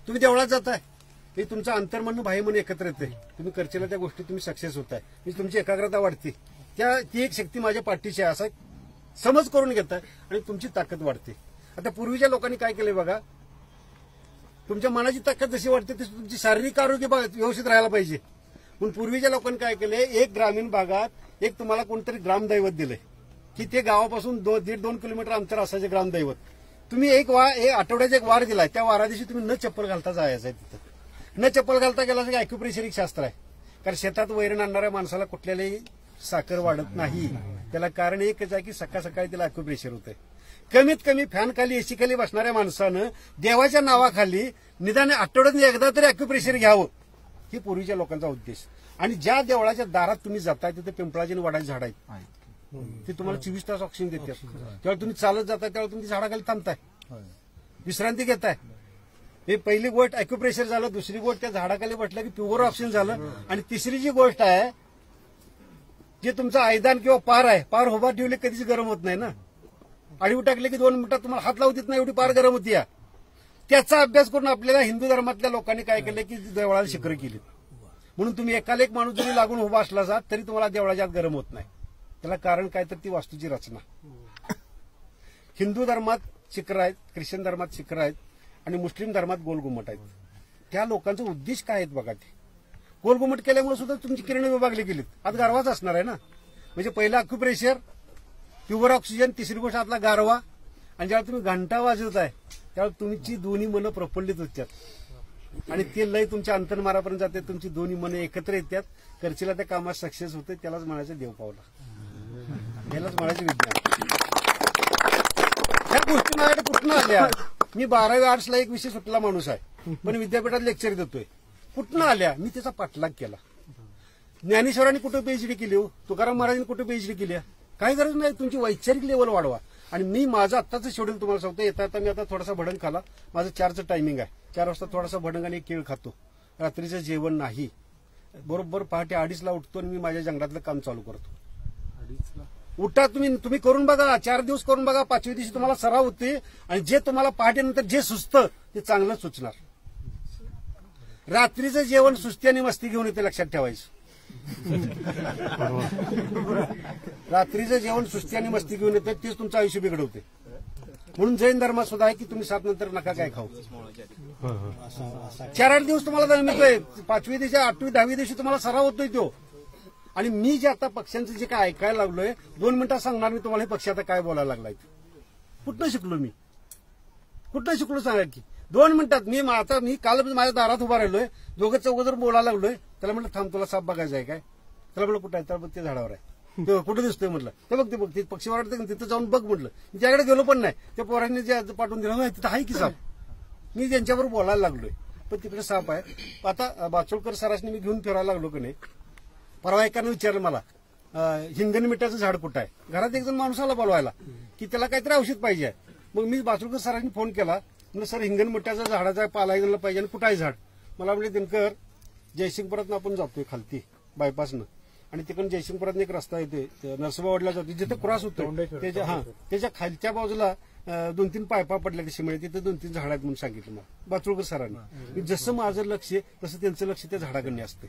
तुम्ही देवळात जाताय, हे तुमचं अंतर्मन बाह्यमन एकत्र येते, तुम्ही करचेला त्या गोष्टी तुम्ही सक्सेस होताय, म्हणजे तुमची एकाग्रता वाढते, ती एक शक्ती माझ्या पाठीची आहे असा समज करून घेताय आणि तुमची ताकद वाढते. आता पूर्वीच्या लोकांनी काय केलंय बघा, तुमच्या मनाची ताकद जशी वाढते तशी तुमची शारीरिक आरोग्य व्यवस्थित राहायला पाहिजे. म्हणून पूर्वीच्या लोकांनी काय केलंय, एक ग्रामीण भागात एक तुम्हाला कोणतरी ग्रामदैवत दिलंय की ते गावापासून 1.5-2 किलोमीटर अंतर असायचे ग्रामदैवत. तुम्ही एक आठवड्याचा एक वार दिलाय, त्या वारा दिवशी तुम्ही न चप्पल घालता जायचं आहे. तिथं न चप्पल घालता गेला की ॲक्युप्रेशर एक शास्त्र आहे, कारण शेतात वैरण आणणाऱ्या माणसाला कुठल्याही साखर वाढत नाही. त्याला कारण एकच आहे की सकाळ सकाळी त्याला ॲक्युप्रेशर होतंय. कमीत कमी फॅन खाली एसी खाली बसणाऱ्या माणसानं देवाच्या नावाखाली निदान आठवड्यात एकदा तरी ॲक्युप्रेशर घ्यावं, ही पूर्वीच्या लोकांचा उद्देश. आणि ज्या देवळाच्या दारात तुम्ही जाताय तिथे पिंपळाची आणि वडाची झाड आहेत, ते तुम्हाला 24 तास ऑक्सिजन देतात. तेव्हा तुम्ही चालत जाताय तेव्हा तुम्ही झाडाखाली थांबताय, विश्रांती घेताय. हे पहिली गोष्ट ॲक्युप्रेशर झालं. दुसरी गोष्ट त्या झाडाखाली बसलं की प्युअर ऑक्सिजन झालं. आणि तिसरी जी गोष्ट आहे, जे तुमचं आयदान किंवा पार आहे, पार उभा ठेवले कधीच गरम होत नाही ना. आडवी टाकले की 2 मिनिटात तुम्हाला हात लावू देत नाही, एवढी पार गरम होती. त्याचा अभ्यास करून आपल्याला हिंदू धर्मातल्या लोकांनी काय केलं की देवळाला शिखरं केली. म्हणून तुम्ही एकाला एक माणूस जरी लागून उभा असला जात तरी तुम्हाला देवळाच्या आत गरम होत नाही. त्याला कारण काय तर ती वास्तूची रचना. हिंदू धर्मात शिखर आहेत, ख्रिश्चन धर्मात शिखर आहेत आणि मुस्लिम धर्मात गोलघुमट आहेत. त्या लोकांचा उद्देश काय आहेत बघा. ते गोलघुमट केल्यामुळे सुद्धा तुमची किरण विभागली गेलीत. आज गारवाच असणार आहे ना. म्हणजे पहिला अक्युप्रेशर, प्युअर ऑक्सिजन, तिसरी गोष्ट आतला गारवा. आणि जेव्हा तुम्ही घंटा वाजवताय त्यावेळेला तुमची दोन्ही मनं प्रफुल्लित होतात आणि ते लय तुमच्या अंतर्मारापर्यंत जाते. तुमची दोन्ही मनं एकत्र येतात, करचीला त्या कामात सक्सेस होते. त्यालाच म्हणायचं देव पावला, यालाच म्हणायचं विज्ञान. ह्या गोष्टी माझ्याकडे कुठनं आल्या. मी 12वी आर्ट्सला एक विषय सुटला माणूस आहे, पण विद्यापीठात लेक्चर देतोय. कुठनं आल्या, मी त्याचा पाठलाग केला. ज्ञानेश्वरांनी कुठे पीएचडी केली हो, तुकाराम महाराजांनी कुठे पीएचडी केली. काही गरज नाही, तुमची वैचारिक लेवल वाढवा. आणि मी माझं आत्ताचं शेड्यूल तुम्हाला सांगतो. येता मी आता थोडासा भडंग खाला. माझं 4चं टायमिंग आहे. 4 वाजता थोडासा भडंग आणि केळ खातो. रात्रीचं जेवण नाही. बरोबर पहाटे 2:30ला उठतो आणि मी माझ्या जंगलातलं काम चालू करतो. 2:30ला उठा. तुम्ही करून बघा, 4 दिवस करून बघा. 5व्या दिवशी तुम्हाला सराव होते आणि जे तुम्हाला पहाटेनंतर जे सुचतं ते चांगलं सुचणार. रात्रीचं जेवण सुस्ती आणि मस्ती घेऊन येते, लक्षात ठेवायचं. रात्रीचं जेवण सुस्ती आणि मस्ती घेऊन येतं, तेच तुमचं आयुष्य बिघडवते. म्हणून जैन धर्मात सुद्धा आहे की तुम्ही 7 नंतर नका काय खाऊ. 4-8 दिवस तुम्हाला मिळतोय. 5वी दिवशी 8वी 10वी दिवशी तुम्हाला सराव होतोय तो. आणि मी जे आता पक्ष्यांचं जे काय ऐकायला लागलोय, 2 मिनिटात सांगणार मी तुम्हाला हे पक्षी आता काय बोलायला लागलाय. कुठनं शिकलो मी, कुठनं शिकलो सांगा की 2 मिनिटात. मी काल माझ्या दारात उभा राहिलोय, 2-4 जर बोलायला लागलोय. त्याला म्हटलं थांब, तुला साप बघायचा आहे काय. त्याला म्हटलं कुठं आहे, तर बघ ते झाडावर आहे. कुठं दिसतोय म्हटलं, ते बघ ते पक्षी वाटतं तिथं जाऊन बघ म्हटलं. मी त्याकडे गेलो पण नाही. त्या पोरांनी जे पाठवून दिलं तिथं आहे की साप. मी त्यांच्याबरोबर बोलायला लागलोय, पण तिकडे साप आहे. आता बाचोळकर सरासनी मी घेऊन फिरायला लागलो की नाही. परवा एकानं विचारलं मला, हिंगण मिठाचं झाड कुठं आहे. घरात एक जण माणूस आला बोलवायला की त्याला काहीतरी औषध पाहिजे. मग मी बाचोळकर सरांनी फोन केला. म्हणजे सर हिंगण मिठाचं झाडाचा पाला गेला पाहिजे आणि कुठं आहे झाड. मला म्हणजे दिनकर जयसिंगपुरातनं आपण जातोय खालती बायपासनं आणि तिकडून जयसिंगपुरात एक रस्ता येते, नरसोबावाडीला जातो, जिथे क्रॉस होतो त्याच्या खालच्या बाजूला 2-3 पायपा पडल्या शिमेळे, तिथे 2-3 झाड आहेत म्हणून सांगितलं मला बाचोळकर सरांनी. जसं माझं लक्ष तसं त्यांचं लक्ष त्या झाडाकडे असतं.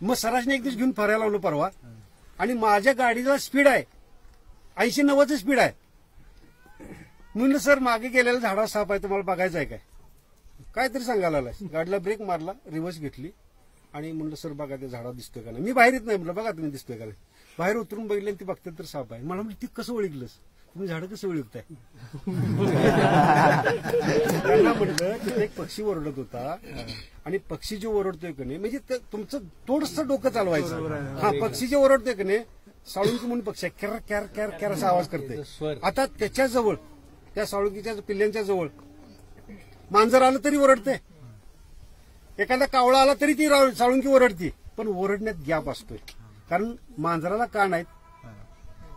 मग सरासने एक दिवस घेऊन फिरायला लावलं परवा आणि माझ्या गाडीला स्पीड आहे 80-90चं स्पीड आहे. म्हणून सर मागे गेलेल्या झाडावर साप आहे, तुम्हाला बघायचं आहे काय, काहीतरी सांगायला आलाय. गाडीला ब्रेक मारला, रिव्हर्स घेतली आणि म्हणलं सर बघा त्या झाडावर दिसतोय का नाही. मी बाहेर येत नाही म्हटलं, बघा तुम्ही दिसतोय का नाही. बाहेर उतरून बघितलं आणि ती बघते तर साप आहे. मला म्हणजे ती कसं ओळखलंस, तुम्ही झाडं कसं ओळखताय. त्यांना म्हटलं की एक पक्षी ओरडत होता आणि पक्षी जो ओरडतोय का नाही, म्हणजे तुमचं थोडंसं डोकं चालवायचं. हा, पक्षी जे ओरडतोय का नाही, साळुंकी म्हणून पक्षी आहे, कॅर कॅर कॅर कॅर असा आवाज करते. आता त्याच्याजवळ त्या साळुंकीच्या पिल्ल्यांच्या जवळ मांजर आलं तरी ओरडते, एखादा कावळा आला तरी ती साळुंकी ओरडती. पण ओरडण्यात गॅप असतोय, कारण मांजराला कान आहेत,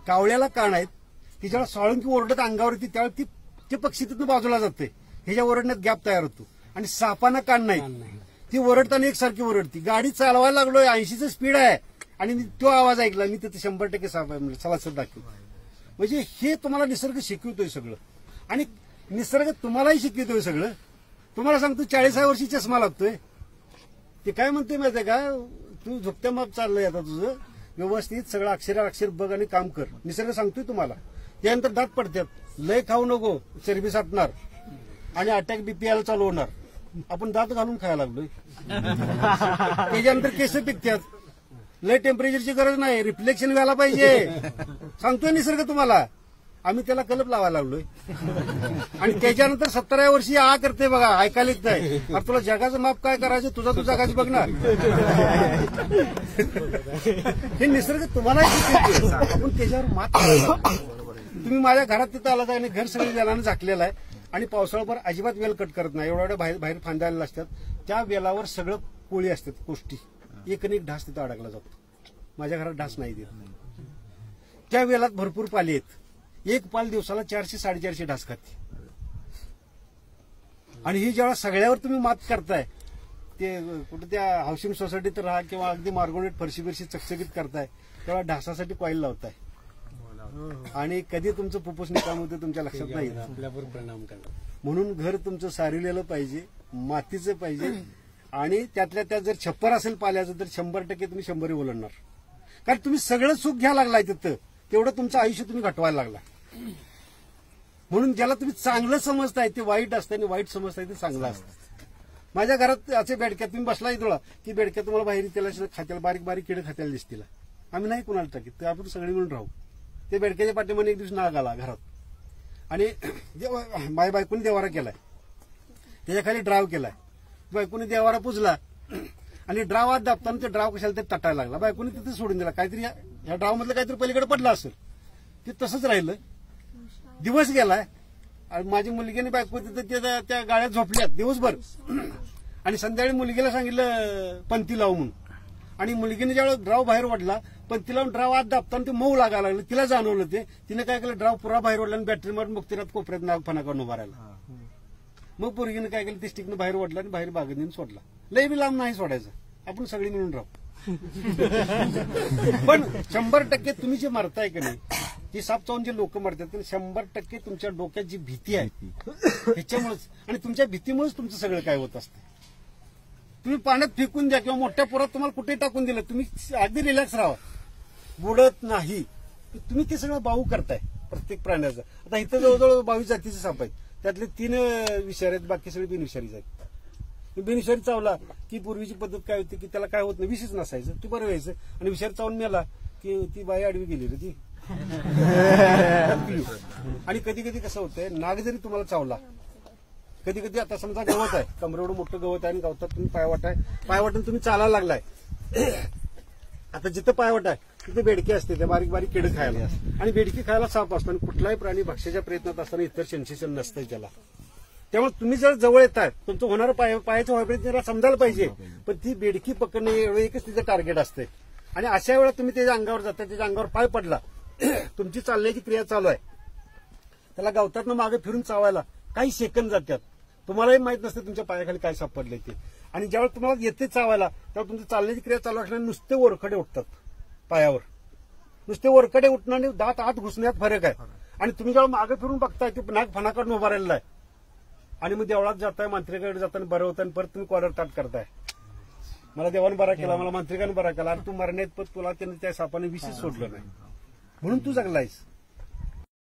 कावळ्याला कान आहेत. तिच्याला साळुंकी ओरडत अंगावर येते त्यावेळी ते पक्षी तिथून बाजूला जाते. ह्याच्या ओरडण्यात गॅप तयार होतो. आणि सापांना कान नाही, ती ओरडताना एकसारखी ओरडती. गाडी चालवायला लागलोय, 80चं स्पीड आहे आणि मी तो आवाज ऐकला, मी तिथे 100% साप आहे म्हणजे चला सर दाखव. म्हणजे हे तुम्हाला निसर्ग शिकवतोय सगळं आणि निसर्ग तुम्हालाही शिकवतोय सगळं. तुम्हाला सांगतो 40व्या वर्षी चष्मा लागतोय. ते काय म्हणते माहितीये का, तू झोपत्या माप चाललंय आता तुझं, व्यवस्थित सगळं अक्षर बघ आणि काम कर. निसर्ग सांगतोय तुम्हाला. त्यानंतर दात पडतात, लय खाऊ नको, चरबी साठणार आणि अटॅक बीपी यायला चालू होणार. आपण दात घालून खायला लागलोय. त्याच्यानंतर केस पिकतात. लय टेम्परेचरची गरज नाही, रिफ्लेक्शन व्हायला पाहिजे. सांगतोय निसर्ग तुम्हाला. आम्ही त्याला कलप लावायला लागलोय. आणि त्याच्यानंतर 17व्या वर्षी आ करते बघा, ऐकायला येत नाही. अरे तुला जगाचं माप काय करायचं, तुझा तू जगाची बघणार. हे निसर्ग तुम्हाला आपण त्याच्यावर मात करायला. तुम्ही माझ्या घरात तिथं आलात आणि घर सगळं वेलानं झाकलेलं आहे आणि पावसाळ्यावर अजिबात वेल कट करत नाही. एवढ्या बाहेर फांदायला असतात. त्या वेलावर सगळं कोळी असतात, कोष्टी. एक आणि एक ढास तिथं अडकला जातो. माझ्या घरात ढास नाही देत. त्या वेलात भरपूर पाली आहेत. एक पाल दिवसाला 400-450 ढास खाते. आणि ही जेव्हा सगळ्यावर तुम्ही मात करताय, ते कुठे त्या हाऊसिंग सोसायटीत राहा किंवा अगदी मार्गोनेट फरशी चकचकीत करताय, तेव्हा ढासासाठी कॉईल लावताय. आणि कधी तुमचं फुफ्फुस निकाम होते तुमच्या लक्षात नाही. आपल्यावर परिणाम करणार. म्हणून घर तुमचं सारवलेलं पाहिजे, मातीचं पाहिजे. आणि त्यातल्या त्यात जर छप्पर असेल पाल्याचं तर 100% तुम्ही 100 ओलांडणार. कारण तुम्ही सगळं सुख घ्यायला लागलाय तिथं, तेवढं तुमचं आयुष्य तुम्ही घटवायला लागला. म्हणून ज्याला तुम्ही चांगलं समजताय ते वाईट असतं आणि वाईट समजताय ते चांगलं असतं. माझ्या घरात असे बेडक्यात तुम्ही बसलाय थोडा की बेडक्यात तुम्हाला बाहेर त्याला खात्याला बारीक बारीक किडे खात्याला दिसतील. आम्ही नाही कोणाला टाकीत, तर आपण सगळे मिळून राहू. ते बेडक्याच्या पाठीमागे एक दिवस नाग आला घरात आणि माझ्या बायकोने देवारा केलाय, त्याच्या खाली ड्राव केलाय. बायकोने देवारा पुजला आणि ड्राव आत दाबताना ते ड्राव कशाला तरी तटायला लागला. बायकोने तिथे सोडून दिला. काहीतरी या ड्राव मधलं काहीतरी पलीकडे पडलं असेल, ते तसंच राहिलं. दिवस गेलाय आणि माझी मुलगी आणि बायको तिथं त्या गाड्यात झोपल्यात दिवसभर. आणि संध्याकाळी मुलगीला सांगितलं पंथी लावू म्हणून. आणि मुलगीने ज्यावेळेस ड्राव बाहेर ओढला, पंथी लावून ड्राव आत दाबताना ते मऊ लागायला लागलं. तिला जाणवलं ते. तिने काय केलं, ड्राव पुरा बाहेर ओढला आणि बॅटरी मारून मुक्तीनाथ कोपऱ्यात नागफणा करून उभा राहिला. मग पोरगीने काय केलं, ते स्टिकनं बाहेर ओढला आणि बाहेर बागेत नेऊन सोडला. लय बी लांब नाही सोडायचं, आपण सगळी मिळून राहू. पण 100% तुम्ही जे मरताय की नाही, ती साप चावून जे लोक मरतात, 100% तुमच्या डोक्यात जी भीती आहे ह्याच्यामुळेच, आणि तुमच्या भीतीमुळेच तुमचं सगळं काय होत असतं. तुम्ही पाण्यात फेकून द्या किंवा मोठ्या पोरात तुम्हाला कुठे टाकून दिलं, तुम्ही अगदी रिलॅक्स राहा, बुडत नाही. तुम्ही ते सगळं बाऊ करताय प्रत्येक प्राण्याचं. आता इथं जवळजवळ 22 जातीचे साप आहेत. त्यातले 3 विषारी आहेत, बाकी सगळे बिनविषारीच आहेत. बिनविषारी चावला की पूर्वीची पद्धत काय होती की त्याला काय होत नाही, विषच नसायचं, ते बरं व्हायचं. आणि विषारी चावून मेला की ती बाई आडवी गेली रे ती. आणि कधी कधी कसं होतंय, नाग जरी तुम्हाला चावला, कधी कधी आता समजा गवत आहे, कमरेवढं मोठं गवत आहे आणि गवतात तुम्ही पायवाटून तुम्ही चालायला लागलाय. आता जिथं पायवाट आहे तिथे बेडकी असते, त्या बारीक बारीक किडे खायला. आणि बेडकी खायला साप असतो. आणि कुठलाही प्राणी भक्ष्याच्या प्रयत्नात असताना इतर सेन्सेशन नसतं त्याला. त्यामुळे तुम्ही जर जवळ येताय, तुमचं होणारं पायाचं व्हायब्रेशन समजायला पाहिजे. पण ती बेडकी पकडणे एकच तिचं टार्गेट असते. आणि अशा वेळा तुम्ही त्याच्या अंगावर जाता, त्याच्या अंगावर पाय पडला, तुमची चालण्याची क्रिया चालू आहे, त्याला गवतातनं मागे फिरून चावायला काही सेकंद जातात. तुम्हालाही माहित नसतं तुमच्या पायाखाली काय सापडलंय ते. आणि ज्यावेळेस तुम्हाला येते चावायला, तेव्हा तुमची चालण्याची क्रिया चालू असल्याने नुसते वरखडे उठतात पायावर. नुसते वरखडे उठणं आणि दात आत घुसण्यात फरक आहे. आणि तुम्ही जेव्हा मागे फिरून बघताय ते नाग फणाकडून उभा राहिलेला आहे. आणि मग देवळात जाताय, मंत्रिकाकडे जाताना बरं होतं आणि परत तुम्ही कॉलर ताट करताय, मला देवाने बरा केला, मला मंत्रिकाने बरा केला. आणि तू मरण्यात पण तुला त्याने त्या सापाने विशेष सोडलं नाही, म्हणून तू जगलायस.